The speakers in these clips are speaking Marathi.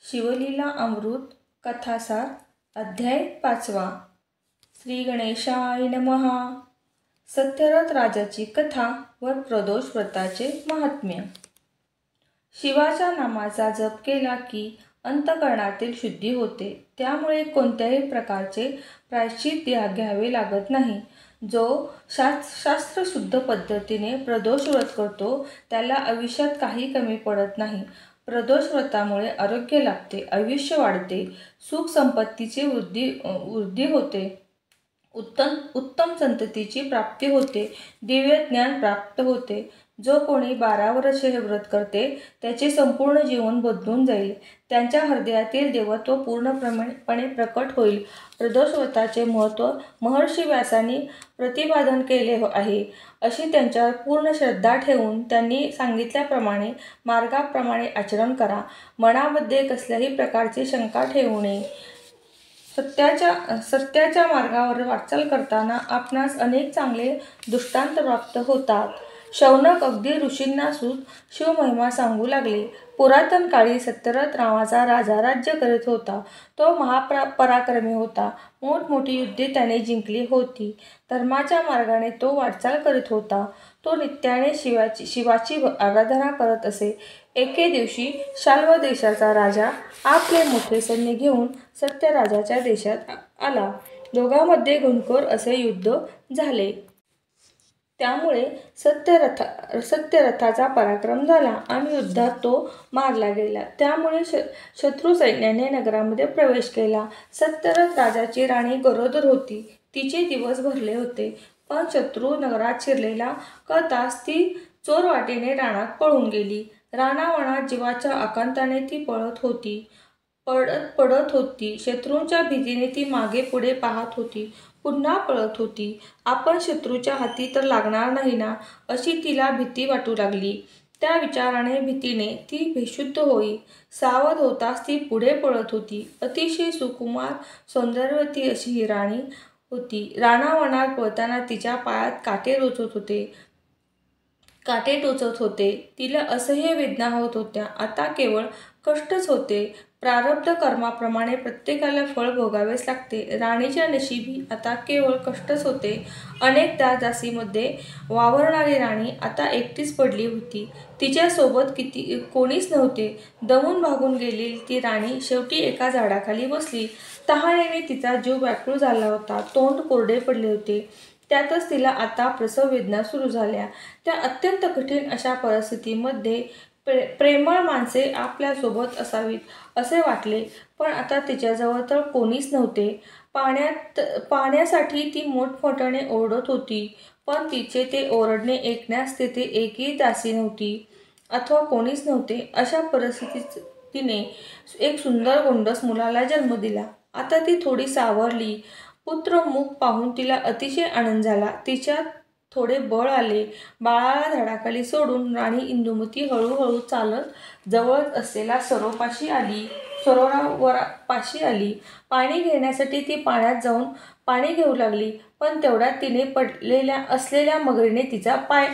शिवलीला अमृत कथासार अध्याय 5. श्री गणेशाय नमः. सत्यरथ राजाची कथा व प्रदोष व्रताचे महात्म्य. शिवाच्या नामाचा जप केला की अंतःकरणातील शुद्धी होते. त्यामुळे कोणत्याही प्रकारचे प्रायश्चित घ्यावे लागत नाही. जो शास्त्रशुद्ध पद्धतीने प्रदोष व्रत करतो त्याला आयुष्यात काही कमी पडत नाही. प्रदोष व्रतामुळे आरोग्य लाभते, आयुष्य वाढते, सुख संपत्तीची वृद्धी होते, उत्तम संततीची प्राप्ती होते, दिव्य ज्ञान प्राप्त होते. जो कोणी 12 वर्षे हे व्रत करते त्याचे संपूर्ण जीवन बदलून जाईल. त्यांच्या हृदयातील देवत्व पूर्णपणे प्रकट होईल. प्रदोष व्रताचे महत्त्व महर्षी व्यासांनी प्रतिपादन केले आहे. अशी त्यांच्यावर पूर्ण श्रद्धा ठेवून त्यांनी सांगितल्याप्रमाणे मार्गाप्रमाणे आचरण करा. मनामध्ये कसल्याही प्रकारची शंका ठेवू नये. सत्याच्या मार्गावर वाटचाल करताना आपणास अनेक चांगले दृष्टांत प्राप्त होतात. शौनक अगदी ऋषींना शिवमहिमा सांगू लागले. पुरातन काळी सत्यरथ नावाचा राजा राज्य करीत होता. तो महापराक्रमी होता. मोठमोठी युद्धे त्याने जिंकली होती. धर्माच्या मार्गाने तो वाटचाल करीत होता. तो नित्याने शिवाची आराधना करत असे. एके दिवशी शाल्व देशाचा राजा आपले मोठे सैन्य घेऊन सत्यराजाच्या देशात आला. दोघांमध्ये घनघोर असे युद्ध झाले. त्यामुळे सत्यरथाचा पराक्रम झाला आणि युद्धात तो मारला गेला. त्यामुळे शत्रू सैन्याने नगरामध्ये प्रवेश केला. सत्यरथ राजाची राणी गरोदर होती. तिचे दिवस भरले होते. पण शत्रू नगरात शिरलेला कळताच ती चोरवाटेने रानात पळून गेली. रानावनात जीवाच्या आकांताने ती पडत होती. शत्रूंच्या भीतीने ती मागे पुढे पाहत होती. पुन्हा पळत होती. आपण शत्रूच्या हाती तर लागणार नाही ना, अशी तिला भीती वाटू लागली. त्या विचाराने भीतीने ती बेशुद्ध होई. सावध होताच ती पुढे पळत होती. अतिशय सुकुमार सौंदर्यवती अशी ही राणी होती. रानावनात पळताना तिच्या पायात काटे टोचत होते. तिला असह्य वेदना होत होत्या. आता केवळ कष्टच होते. प्रारब्ध कर्माप्रमाणे प्रत्येकाला फळ भोगावेच लागते. राणीच्या नशिबी आता केवळ कष्टच होते. अनेकदा दासीमध्ये वावरणारी राणी आता एकटीच पडली होती. तिच्यासोबत कोणीच नव्हते. दमून भागून गेलेली ती राणी शेवटी एका झाडाखाली बसली. तहानेने तिचा जीव व्याकुळ झाला होता. तोंड कोरडे पडले होते. त्यातच तिला आता प्रसव वेदना सुरू झाल्या. त्या अत्यंत कठीण अशा परिस्थितीमध्ये प्रेमळ माणसे आपल्यासोबत असावीत असे वाटले. पण आता तिच्याजवळ तर कोणीच नव्हते. पाण्यासाठी ती मोठमोठ्याने ओरडत होती. पण तिचे ते ओरडणे ऐकण्यास तेथे एकही दासी नव्हती अथवा कोणीच नव्हते. अशा परिस्थितीत तिने एक सुंदर गोंडस मुलाला जन्म दिला. आता ती थोडी सावरली. पुत्रमुख पाहून तिला अतिशय आनंद झाला. तिच्यात थोडे बळ आले. बाळाला झाडाखाली सोडून राणी इंदुमती हळूहळू चालत जवळच असलेल्या सरोवरापाशी आली. पाणी घेण्यासाठी ती पाण्यात जाऊन पाणी घेऊ लागली. पण तेवढ्यात तिने पडलेल्या असलेल्या मगरीने तिचा पाय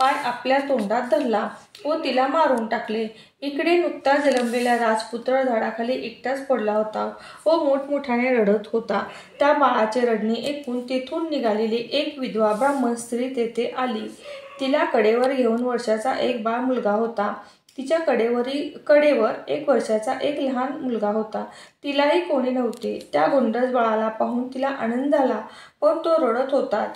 आपल्या तोंडात धरला व तिला मारून टाकले. इकडे नुकताच जन्मलेला राजपुत्र झाडाखाली एकटाच पडला होता व मोठमोठ्याने रडत होता. त्या बाळाचे रडणे ऐकून तेथून निघालेली एक विधवा ब्राह्मण स्त्री तेथे आली. तिला कडेवर घेऊन वर्षाचा एक बाळ मुलगा होता. तिच्या कडेवर 1 वर्षाचा एक लहान मुलगा होता. तिलाही कोणी नव्हते. त्या गोंडस बाळाला पाहून तिला आनंद झाला. पण तो रडत होता.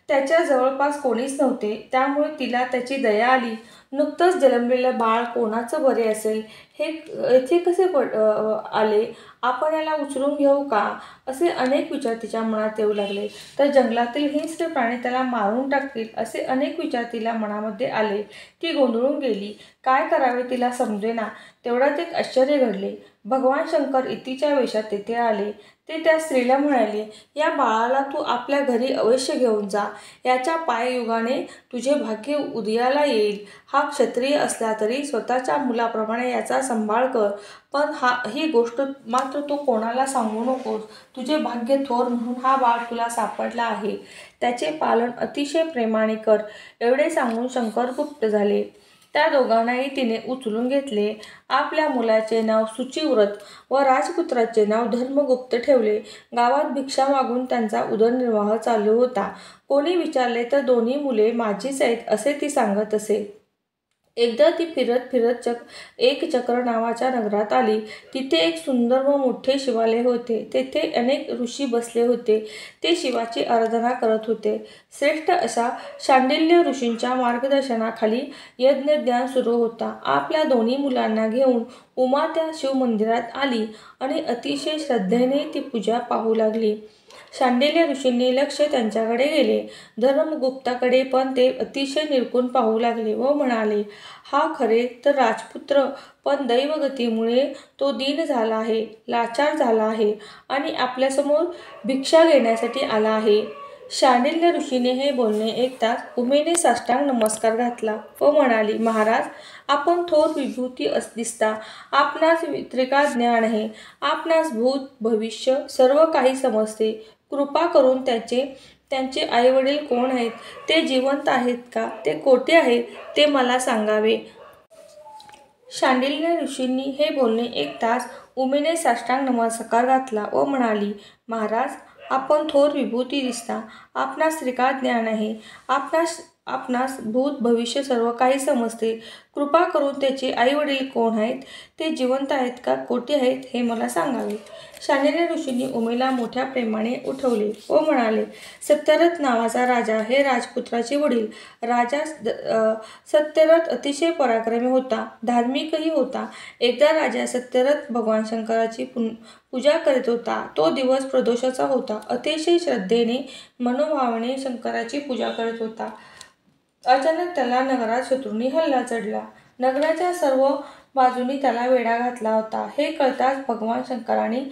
त्याच्या जवळपास कोणीच नव्हते. त्यामुळे तिला त्याची दया आली. नुकतंच जन्मलेलं बाळ कोणाचं बरे असेल, हे येथे कसे आले, आपण याला उचलून घेऊ का, असे अनेक विचार तिच्या मनात येऊ लागले. तर जंगलातील हिंस्र प्राणी त्याला मारून टाकतील असे अनेक विचार तिला मनामध्ये आले. ती गोंधळून गेली. काय करावे तिला समजेना. तेवढ्यात एक आश्चर्य घडले. भगवान शंकर इतीच्या वेशात तेथे आले. ते त्या स्त्रीला म्हणाले, या बाळाला तू आपल्या घरी अवश्य घेऊन जा. याच्या पाययुगाने तुझे भाग्य उदयाला येईल. हा क्षत्रिय असला तरी स्वतःच्या मुलाप्रमाणे याचा सांभाळ कर. पण ही गोष्ट मात्र तू कोणाला सांगू नकोस. तुझे भाग्य थोर म्हणून हा बाळ तुला सापडला आहे. त्याचे पालन अतिशय प्रेमाने कर. एवढे सांगून शंकर गुप्त झाले. त्या दोघांनाही तिने उचलून घेतले. आपल्या मुलाचे नाव सुचिव्रत व राजपुत्राचे नाव धर्मगुप्त ठेवले. गावात भिक्षा मागून त्यांचा उदरनिर्वाह चालू होता. कोणी विचारले तर दोन्ही मुले माझीच आहेत असे ती सांगत असे. एकदा ती फिरत फिरत एक चक्र नावाच्या नगरात आली. तिथे एक सुंदर व मोठे शिवालय होते. तेथे अनेक ऋषी बसले होते. ते शिवाची आराधना करत होते. श्रेष्ठ अशा शांडिल्य ऋषींच्या मार्गदर्शनाखाली यज्ञज्ञान सुरू होता. आपल्या दोन्ही मुलांना घेऊन उमा त्या शिवमंदिरात आली आणि अतिशय श्रद्धेने ती पूजा पाहू लागली. शांडिल्य ऋषींनी लक्ष त्यांच्याकडे गेले. धर्मगुप्ताकडे पण ते अतिशय निरखून पाहू लागले व म्हणाले, हा खरे तर राजपुत्र, पण दैवगतीमुळे तो दीन झाला आहे, लाचार झाला आहे आणि आपल्यासमोर भिक्षा घेण्यासाठी आला आहे. शांडिल्य ऋषीने हे बोलणे ऐकताच उमेने साष्टांग नमस्कार घातला व म्हणाली, महाराज, आपण थोर विभूती दिसता. आपणास त्रिकाळ ज्ञान आहे. आपणास भूत भविष्य सर्व काही समजते. कृपा करून त्यांचे आईवडील कोण आहेत, ते जिवंत आहेत का, ते कोठे आहेत ते मला सांगावे. शांडिल्य ऋषींनी हे बोलणे ऐकताच उमेने साष्टांग नमस्कार घातला व म्हणाली, महाराज, आपण थोर विभूती दिसता. आपणास त्रिकाळ ज्ञान आहे. आपणास भूत भविष्य सर्व काही समजते. कृपा करून त्याचे आई वडील कोण आहेत, ते जिवंत आहेत का, कोठे आहेत हे मला सांगावे. शांडिल्य ऋषींनी उमेला मोठ्या प्रेमाने उठवले व म्हणाले, सत्यरथ नावाचा राजा हे राजपुत्राचे वडील. राजा सत्यरथ अतिशय पराक्रमी होता, धार्मिकही होता. एकदा राजा सत्यरथ भगवान शंकराची पूजा करीत होता. तो दिवस प्रदोषाचा होता. अतिशय श्रद्धेने मनोभावाने शंकराची पूजा करीत होता. अचानक त्याला नगरात शत्रूंनी हल्ला चढला. नगराच्या सर्व बाजूंनी त्याला वेढा घातला होता. हे कळताच भगवान शंकराची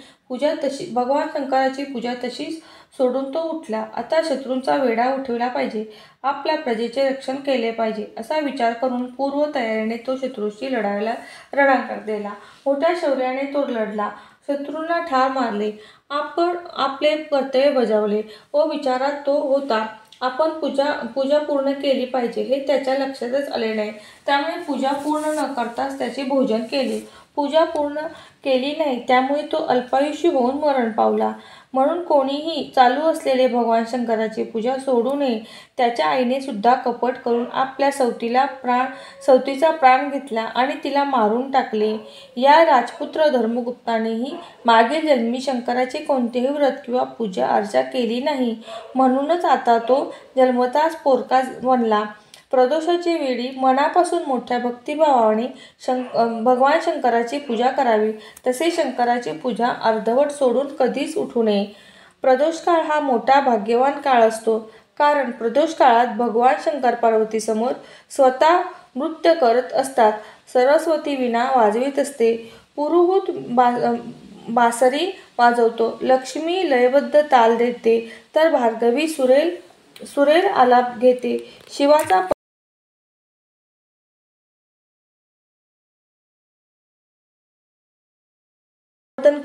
पूजा तशीच सोडून तो उठला. आता शत्रूंचा वेढा उठविला पाहिजे, आपल्या प्रजेचे रक्षण केले पाहिजे असा विचार करून पूर्व तयारीने तो शत्रूशी लढायला रणांगणात गेला. मोठ्या शौर्याने तो लढला. शत्रूंना ठार मारले. आपण आपले कर्तव्य बजावले व विचारात तो होता, आपण पूजा पूर्ण केली पाहिजे हे त्याच्या लक्षातच आले नाही. त्यामुळे पूजा पूर्ण न करताच त्याचे भोजन केले. पूजा पूर्ण केली नाही, त्यामुळे तो अल्पायुषी होऊन मरण पावला. म्हणून कोणीही चालू असलेले भगवान शंकराची पूजा सोडू नये. त्याच्या आईने सुद्धा कपट करून आपल्या सवतीचा प्राण घेतला आणि तिला मारून टाकले. या राजपुत्र धर्मगुप्तानेही मागील जन्मी शंकराचे कोणतेही व्रत किंवा पूजा अर्चा केली नाही. म्हणूनच आता तो जन्मताच पोरका बनला. प्रदोषाच्या वेळी मनापासून मोठ्या भक्तिभावाने भगवान शंकराची पूजा करावी. तसे शंकराची पूजा अर्धवट सोडून कधीच उठू नये. प्रदोषकाळ हा मोठा भाग्यवान काळ असतो. कारण प्रदोष काळात भगवान शंकर पार्वतीसमोर स्वतः नृत्य करत असतात. सरस्वती वीणा वाजवीत असते. पुरोहित बासरी वाजवतो. लक्ष्मी लयबद्ध ताल देते, तर भार्गवी सुरेल आलाप घेते. शिवाचा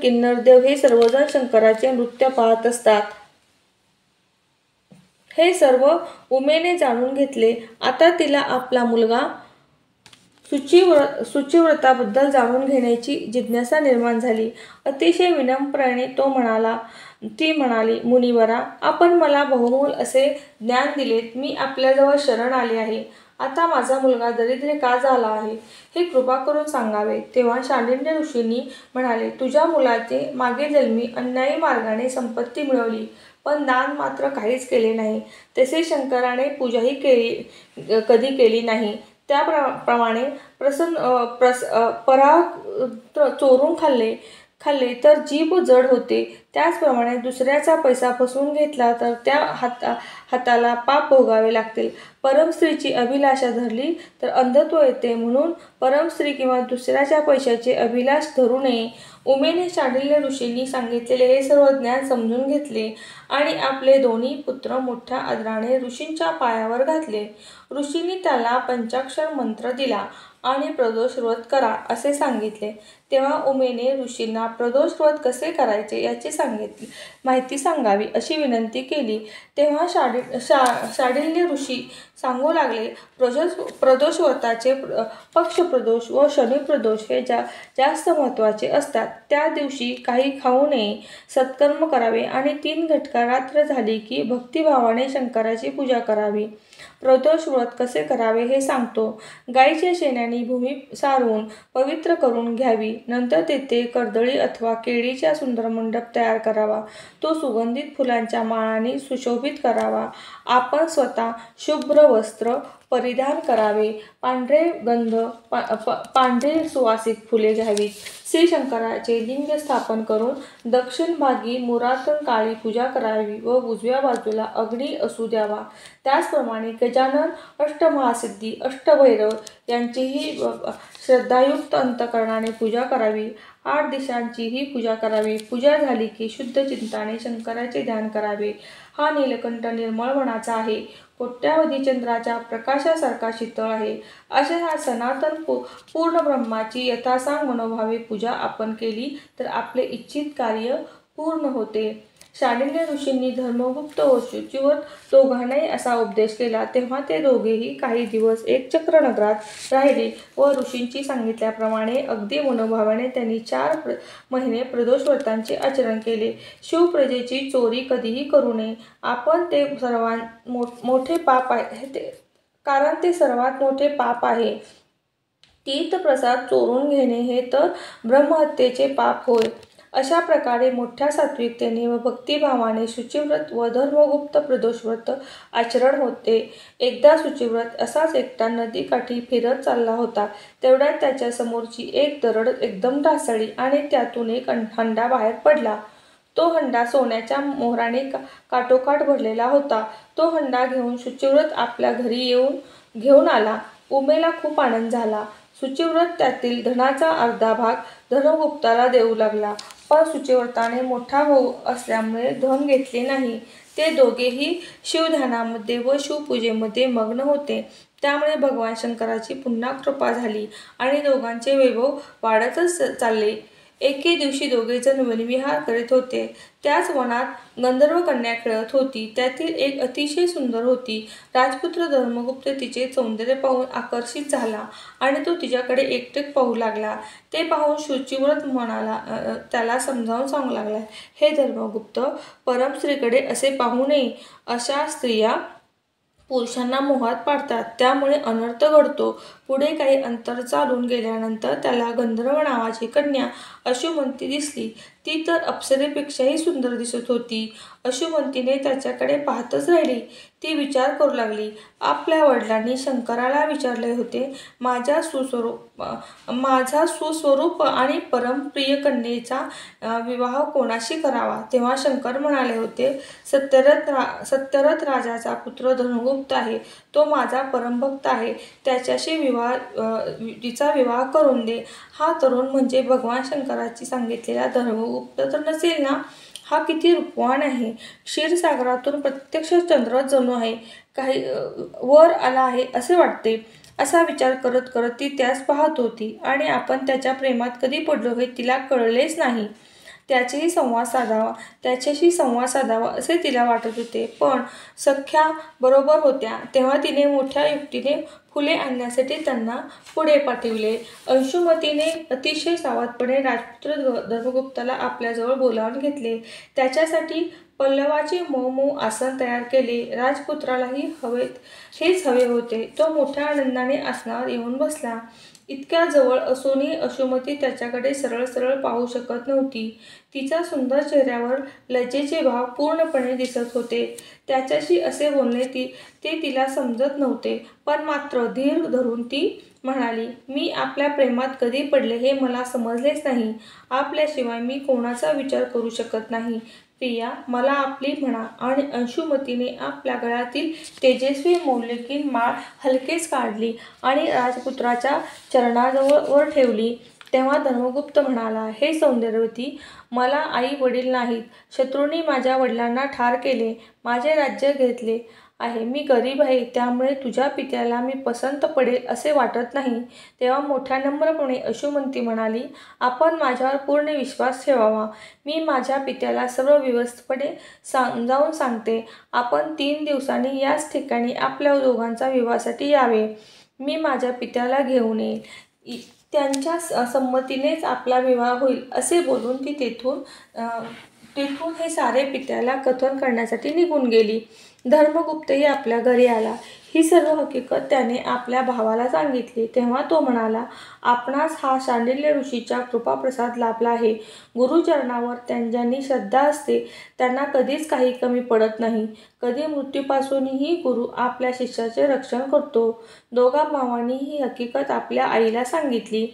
किन्नरदेव हे सर्वजण शंकराचे नृत्य पाहत असतात. हे सर्व उमेने जाणून घेतले. आता तिला आपला मुलगा सुचिव्रताबद्दल जाणून घेण्याची जिज्ञासा निर्माण झाली. अतिशय विनम्रपणे ती म्हणाली, मुनिवरा, आपण मला बहुमोल असे ज्ञान दिलेत. मी आपल्याजवळ शरण आले आहे. आता माझा मुलगा दरिद्र का झाला आहे हे कृपा करून सांगावे. तेव्हा शांडिल्य ऋषींनी म्हणाले, तुझ्या मुलाचे मागील जन्मी अन्यायी मार्गाने संपत्ती मिळवली, पण दान मात्र काहीच केले नाही. तसे शंकराने पूजाही कधी केली नाही. त्याप्रमाणे पराग चोरून खाल्ले तर जीभ जड होते. त्याचप्रमाणे दुसऱ्याचा पैसा फसवून घेतला तर त्या हाताला पाप भोगावे लागतील. परमस्त्रीची अभिलाषा धरली तर अंधत्व येते. म्हणून परमस्त्री किंवा दुसऱ्याच्या पैशाचे अभिलाष धरू नये. उमेने शांडिल्य ऋषींनी सांगितलेले हे सर्व ज्ञान समजून घेतले आणि आपले दोन्ही पुत्र मोठ्या आदराने ऋषींच्या पायावर घातले. ऋषींनी त्याला पंचाक्षर मंत्र दिला आणि प्रदोष व्रत करा असे सांगितले. तेव्हा उमेने ऋषींना प्रदोष व्रत कसे करायचे याचे माहिती सांगावी अशी विनंती केली। तेव्हा शांडिल्य ऋषी सांगू लागले, प्रदोषव्रताचे पक्षप्रदोष व शनिप्रदोष हे जास्त महत्त्वाचे असतात। त्या दिवशी काही खाऊ नये, सत्कर्म करावे आणि 3 घटका रात्र झाली की भक्तिभावाने शंकराची पूजा करावी। प्रदोष व्रत कसे करावे हे सांगतो। गायीच्या शेणाने भूमी सारवून पवित्र करून घ्यावी। नंतर तेथे कर्दळी अथवा केळीचा सुंदर मंडप तयार करावा। तो सुगंधित फुलांच्या माळांनी सुशोभित करावा। आपण स्वतः शुभ्र वस्त्र परिधान करावे। पांढरे सुवासिक फुले घ्यावीत। श्री शंकराचे लिंग स्थापन करून दक्षिण भागी मुरातन काळी पूजा करावी व उजव्या बाजूला अग्नी असू द्यावा। त्याचप्रमाणे गजानन, अष्टमहासिद्धी, अष्टभैरव यांचीही श्रद्धायुक्त अंतःकरणाने पूजा करावी। 8 दिशांचीही पूजा करावी। पूजा झाली की शुद्ध चित्ताने शंकराचे ध्यान करावे। हा नीलकंठ निर्मळ मनाचा आहे, कोट्यावधी चंद्राच्या प्रकाशासारखा शीतळ आहे। अशा ह्या सनातन पूर्ण ब्रह्माची यथासांग मनोभावे पूजा आपण केली तर आपले इच्छित कार्य पूर्ण होते। शांडिल्य ऋषींनी धर्मगुप्त व शुचिव्रत दोघांनाही असा उपदेश केला। तेव्हा ते दोघेही काही दिवस एकचक्र नगरात राहिले व ऋषींची सांगितल्याप्रमाणे अगदी मनोभावाने त्यांनी 4 महिने प्रदोष व्रतांचे आचरण केले। शिवप्रजेची चोरी कधीही करू नये, कारण ते सर्वात मोठे पाप आहे। तीर्थप्रसाद चोरून घेणे हे तर ब्रह्महत्येचे पाप होय। अशा प्रकारे मोठ्या सात्विकतेने व भक्तिभावाने शुचिव्रत व धर्मगुप्त प्रदोषव्रत आचरण होते। एकदा शुचिव्रत असाच एकटा नदीकाठी फिरत चालला होता। तेवढ्यात त्याच्या समोरची एक दरड एकदम ढासळली आणि त्यातून एक हंडा बाहेर पडला। तो हंडा सोन्याच्या मोहराने काठोकाठ भरलेला होता। तो हंडा घेऊन शुचिव्रत आपल्या घरी घेऊन आला। उमेला खूप आनंद झाला। शुचिव्रत त्यातील धनाचा अर्धा भाग धर्मगुप्ताला देऊ लागला, पण शुचिव्रताने मोठा भाऊ असल्यामुळे धन घेतले नाही। ते दोघेही शिवध्यानामध्ये व शिवपूजेमध्ये मग्न होते। त्यामुळे भगवान शंकराची पुन्हा कृपा झाली आणि दोघांचे वैभव वाढतच चालले। एके दिवशी दोघेजण वनविहार करीत होते। त्याच वनात गंधर्व कन्या खेळत होती। त्यातील एक अतिशय सुंदर होती। राजपुत्र धर्मगुप्त तिचे सौंदर्य पाहून आकर्षित झाला आणि तो तिच्याकडे एकटक पाहू लागला। ते पाहून शुचिव्रत त्याला समजावून सांगू लागला, हे धर्मगुप्त, परमस्त्रीकडे असे पाहू नये। अशा स्त्रिया पुरुषांना मोहात पाडतात, त्यामुळे अनर्थ घडतो। पुढे काही अंतर चालून गेल्यानंतर त्याला गंधर्व नावाची कन्या अशुमंती दिसली। ती तर अप्सरेपेक्षाही सुंदर दिसत होती। अशुमंतीने त्याच्याकडे पाहतच राहिली। ती विचार करू लागली, आपल्या वडिलांनी शंकराला विचारले होते, माझा सुस्वरूप आणि परमप्रिय कन्येचा विवाह कोणाशी करावा। तेव्हा शंकर म्हणाले होते, सत्यरथ राजाचा पुत्र धर्मगुप्त आहे, तो माझा परमभक्त आहे, तिचा विवाह करून दे। हा तरुण म्हणजे भगवान शंकराची सांगितलेला धर्मगुप्त तर नसेल ना? हा किती रूपवान आहे। क्षीरसागरातून प्रत्यक्ष चंद्रच जणू आहे काही वर आला आहे असे वाटते। असा विचार करत करत ती त्यास पाहत होती आणि आपण त्याच्या प्रेमात कधी पडलो हे तिला कळलेच नाही। त्याच्याशी संवाद साधावा असे तिला वाटत होते, पण सख्या बरोबर होत्या। तेव्हा तिने मोठ्या युक्तीने फुले आणण्यासाठी त्यांना पुढे पाठविले। अंशुमतीने अतिशय सावधपणे राजपुत्र धर्मगुप्ताला आपल्याजवळ बोलावून घेतले। त्याच्यासाठी पल्लवाचे मऊ आसन तयार केले। राजपुत्रालाही हेच हवे होते। तो मोठ्या आनंदाने आसनावर येऊन बसला। इतक्या जवळ असूनही अंशुमती त्याच्याकडे सरळ सरळ पाहू शकत नव्हती। तिच्या सुंदर चेहऱ्यावर लज्जेचे भाव पूर्णपणे दिसत होते। त्याच्याशी असे बोलणे ते तिला समजत नव्हते, पण मात्र धीर धरून ती म्हणाली, मी आपल्या प्रेमात कधी पडले हे मला समजलेच नाही। आपल्याशिवाय मी कोणाचा विचार करू शकत नाही। प्रिया, मला आपली म्हणा। आणि अंशुमतीने आपल्या गळ्यातील तेजस्वी मौलिकीन माळ हलकेच काढली आणि राजपुत्राच्या चरणावर ठेवली। तेव्हा धर्मगुप्त म्हणाला, हे सौंदर्यवती, मला आई वडील नाहीत। शत्रूंनी माझ्या वडिलांना ठार केले, माझे राज्य घेतले आहे. मी गरीब आहे, त्यामुळे तुझ्या पित्याला मी पसंत पडेल असे वाटत नाही. तेव्हा मोठ्या नम्रपणे अश्रुमंती म्हणाली, आपण माझ्यावर पूर्ण विश्वास ठेवावा. मी माझ्या पित्याला सर्व व्यवस्थितपणे जाऊन सांगते. आपण 3 दिवसांनी याच ठिकाणी आपल्या दोघांचा विवाहासाठी यावे. मी माझ्या पित्याला घेऊन येईल. त्यांच्या संमतीनेच आपला विवाह होईल असे बोलून ती तेथून हे सारे पित्याला कथन करण्यासाठी निघून गेली. धर्मगुप्तही आपल्या घरी आला. ही सर्व हकीकत त्याने आपल्या भावाला सांगितली. तेव्हा तो म्हणाला, आपणास हा शांडिल्य ऋषीचा कृपाप्रसाद लाभला आहे. गुरुचरणावर ज्यांनी श्रद्धा असते त्यांना कधीच काही कमी पडत नाही. कधी मृत्यूपासूनही गुरु आपल्या शिष्याचे रक्षण करतो. दोघा भावांनी ही हकीकत आपल्या आईला सांगितली.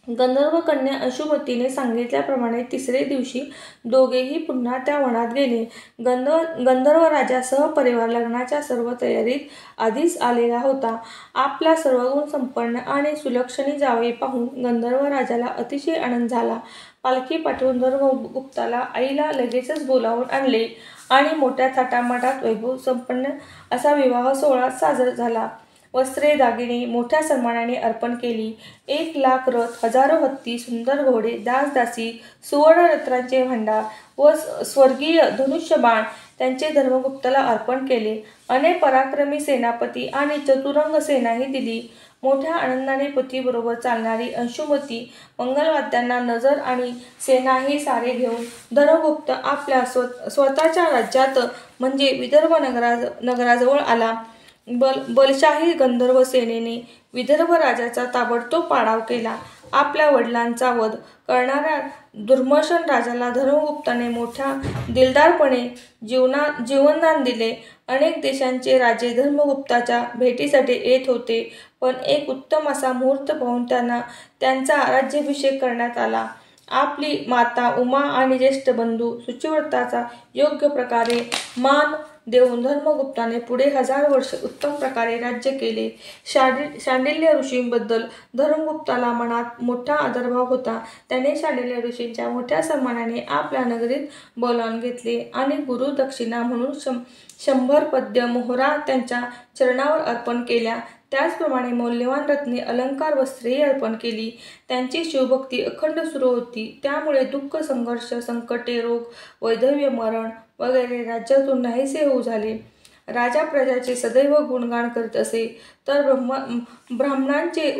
गंधर्व कन्या अश्रुमतीने सांगितल्याप्रमाणे 3रे दिवशी दोघेही पुन्हा त्या वनात गेले. गंधर्व राजा सहपरिवार लग्नाच्या सर्व तयारीत आधीच आलेला होता. आपला सर्व गुण संपन्न आणि सुलक्षणी जावई पाहून गंधर्व राजाला अतिशय आनंद झाला. पालखी पाठवून धर्मगुप्ताला आईला लगेचच बोलावून आणले आणि मोठ्या थाटामाटात वैभव संपन्न असा विवाह सोहळा साजरा झाला. वस्त्रे दागिने मोठ्या सन्मानाने अर्पण केली. 1,00,000 रथ, हजारो हत्ती, सुंदर घोडे, दासदासी, सुवर्णरत्नांचे भांडार व स्वर्गीय धनुष्यबाण त्यांचे धर्मगुप्ताला अर्पण केले. अनेक पराक्रमी सेनापती आणि चतुरंग सेनाही दिली. मोठ्या आनंदाने पतीबरोबर चालणारी अंशुमती मंगलवाद्यांना नजर आणि सेनाही सारे घेऊन धर्मगुप्त आपल्या स्वतःच्या राज्यात म्हणजे विदर्भ नगराजवळ आला. बलशाही गंधर्व सेनेने विदर्भ राजाचा ताबडतोब पाडाव केला. आपल्या वडिलांचा वध करणाऱ्या दुर्मशन राजाला धर्मगुप्ताने मोठ्या दिलदारपणे जीवनदान दिले. अनेक देशांचे राजे धर्मगुप्ताच्या भेटीसाठी येत होते, पण एक उत्तम असा मुहूर्त पाहून त्यांचा राज्याभिषेक करण्यात आला. आपली माता उमा आणि ज्येष्ठ बंधू सुचिव्रताचा योग्य प्रकारे मान देऊन धर्मगुप्ताने पुढे 1000 वर्ष उत्तम प्रकारे राज्य केले. शांडिल्य ऋषींबद्दल धर्मगुप्ताला मनात मोठा आदरभाव होता. त्याने शांडिल्य ऋषींच्या मोठ्या सन्मानाने आपल्या नगरीत बोलावून घेतले आणि गुरुदक्षिणा म्हणून 100 पद्य मोहरा त्यांच्या चरणावर अर्पण केल्या. त्याचप्रमाणे मौल्यवान रत्ने, अलंकार, वस्त्रेही अर्पण केली. त्यांची शिवभक्ती अखंड सुरू होती. त्यामुळे दुःख, संघर्ष, संकटे, रोग, वैधव्य, मरण वगैरे राज्यातून नाहीसे होऊ झाले. राजा प्रजाचे सदैव गुणगान करीत असे, तर ब्राह्मणांचे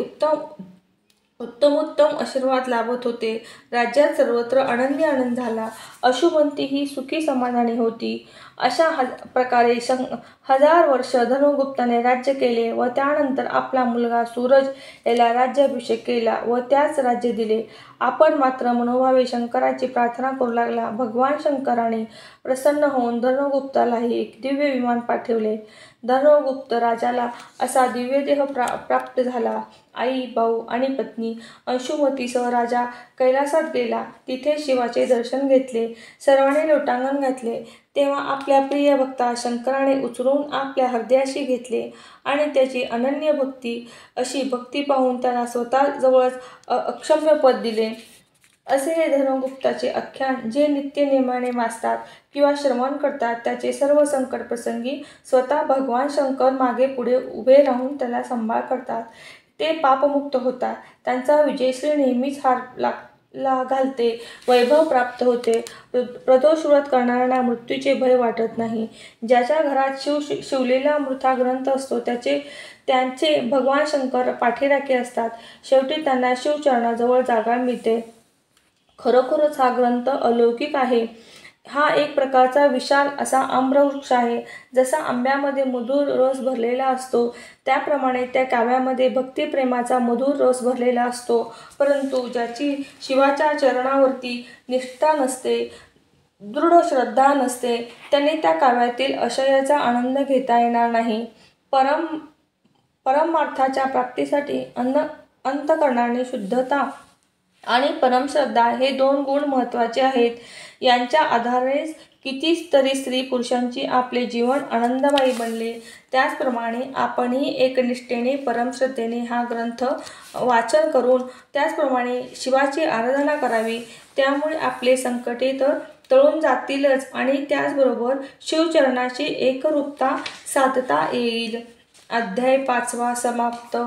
उत्तमोत्तम आशीर्वाद लाभत होते. राज्यात सर्वत्र आनंदी आनंद झाला. अश्रुमंती ही सुखी समाधानी होती. अशा प्रकारे 1000 वर्ष धर्मगुप्ताने राज्य केले व त्यानंतर आपला मुलगा सूरज याला राज्याभिषेक केला व त्याच राज्य दिले. आपण मात्र मनोभावे शंकराची प्रार्थना करू लागला. भगवान शंकराने प्रसन्न होऊन धर्मगुप्तालाही एक दिव्य विमान पाठवले. धर्मगुप्त राजाला असा दिव्य देह प्राप्त झाला. आई, भाऊ आणि पत्नी अंशुमतीसह राजा कैलासात गेला. तिथे शिवाचे दर्शन घेतले. सर्वांनी लोटांगण घातले. तेव्हा आपल्या प्रिय भक्ता शंकराने उचलून आपल्या हृदयाशी घेतले आणि त्याची अनन्य अशी भक्ती पाहून त्याला स्वतः जवळच अक्षम्य पद दिले. असे हे धर्मगुप्ताचे आख्यान. जे नित्यनेमाने वाचतात किंवा श्रवण करतात त्याचे सर्व संकट प्रसंगी स्वतः भगवान शंकर मागे पुढे उभे राहून त्याला सांभाळ करतात. ते पापमुक्त होतात. त्यांचा विजयश्री नेहमीच हार घालते. वैभव प्राप्त होते. प्रदोष व्रत करणाऱ्यांना मृत्यूचे भय वाटत नाही. ज्याच्या घरात शिवलेला मृथा ग्रंथ असतो त्यांचे भगवान शंकर पाठीराखे असतात. शेवटी त्यांना शिवचरणाजवळ जागा मिळते. खरोखरच हा ग्रंथ अलौकिक आहे. हा एक प्रकारचा विशाल असा आम्रवृक्ष आहे. जसा आंब्यामध्ये मधुर रस भरलेला असतो त्याप्रमाणे त्या काव्यामध्ये भक्तिप्रेमाचा मधुर रस भरलेला असतो. परंतु ज्याची शिवाच्या चरणावरती निष्ठा नसते, दृढ श्रद्धा नसते, त्याने त्या काव्यातील आशयाचा आनंद घेता येणार नाही. परमार्थाच्या प्राप्तीसाठी अंतःकरणाने शुद्धता आणि परमश्रद्धा हे 2 गुण महत्त्वाचे आहेत. यांच्या आधारेच कितीतरी स्त्री पुरुषांची आपले जीवन आनंदमयी बनले. त्याचप्रमाणे आपणही एकनिष्ठेने परमश्रद्धेने हा ग्रंथ वाचन करून त्याचप्रमाणे शिवाची आराधना करावी. त्यामुळे आपले संकटे तर तळून जातीलच आणि त्याचबरोबर शिवचरणाची एकरूपता साधता येईल. अध्याय 5 समाप्त.